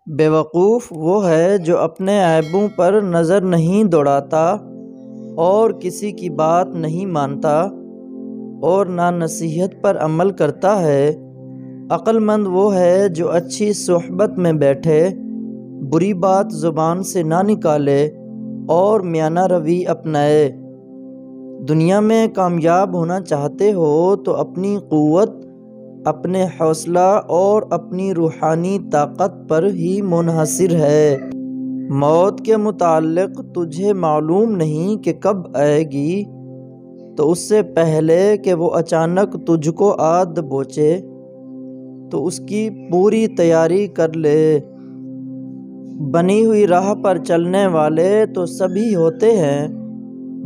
بیوقوف وہ ہے جو اپنے عیبوں پر نظر نہیں دوڑاتا اور کسی کی بات نہیں مانتا اور نہ نصیحت پر عمل کرتا ہے۔ عقل مند وہ ہے جو اچھی صحبت میں بیٹھے، بری بات زبان سے نہ نکالے اور میانہ روی اپنائے۔ دنیا میں کامیاب ہونا چاہتے ہو تو اپنی قوت، اپنے حوصلہ اور اپنی روحانی طاقت پر ہی منحصر ہے۔ موت کے متعلق تجھے معلوم نہیں کہ کب آئے گی، تو اس سے پہلے کہ وہ اچانک تجھ کو آ دبوچے تو اس کی پوری تیاری کر لے۔ بنی ہوئی راہ پر چلنے والے تو سبھی ہوتے ہیں،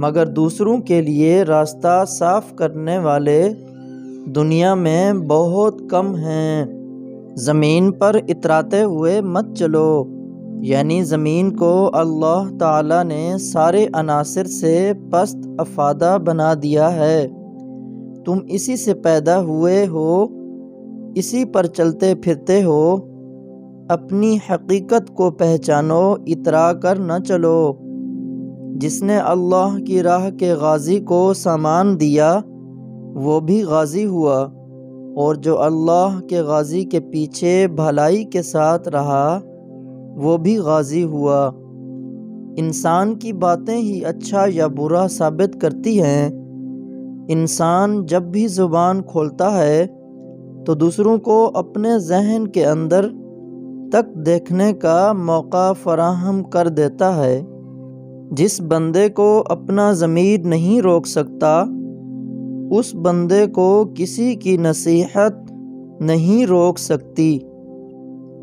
مگر دوسروں کے لیے راستہ صاف کرنے والے دنیا میں بہت کم ہیں۔ زمین پر اتراتے ہوئے مت چلو، یعنی زمین کو اللہ تعالیٰ نے سارے عناصر سے پست افادہ بنا دیا ہے۔ تم اسی سے پیدا ہوئے ہو، اسی پر چلتے پھرتے ہو۔ اپنی حقیقت کو پہچانو، اترا کر نہ چلو۔ جس نے اللہ کی راہ کے غازی کو سامان دیا وہ بھی غازی ہوا، اور جو اللہ کے غازی کے پیچھے بھلائی کے ساتھ رہا وہ بھی غازی ہوا۔ انسان کی باتیں ہی اچھا یا برا ثابت کرتی ہیں۔ انسان جب بھی زبان کھولتا ہے تو دوسروں کو اپنے ذہن کے اندر تک دیکھنے کا موقع فراہم کر دیتا ہے۔ جس بندے کو اپنا ضمیر نہیں روک سکتا، اس بندے کو کسی کی نصیحت نہیں روک سکتی۔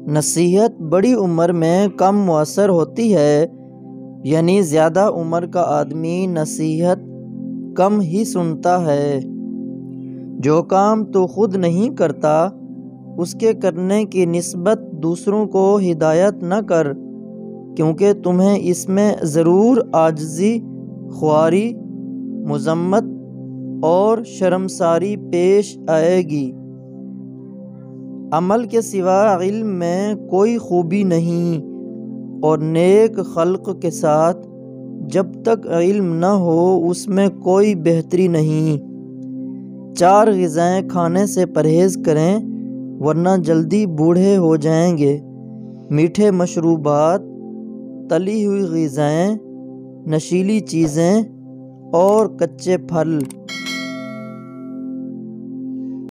نصیحت بڑی عمر میں کم مؤثر ہوتی ہے، یعنی زیادہ عمر کا آدمی نصیحت کم ہی سنتا ہے۔ جو کام تو خود نہیں کرتا اس کے کرنے کی نسبت دوسروں کو ہدایت نہ کر، کیونکہ تمہیں اس میں ضرور عاجزی، خواری، مذمت اور شرمساری پیش آئے گی۔ عمل کے سوا علم میں کوئی خوبی نہیں، اور نیک خلق کے ساتھ جب تک علم نہ ہو اس میں کوئی بہتری نہیں۔ 4 غذائیں کھانے سے پرہیز کریں ورنہ جلدی بوڑھے ہو جائیں گے: میٹھے مشروبات، تلی ہوئی غذائیں، نشیلی چیزیں اور کچے پھل۔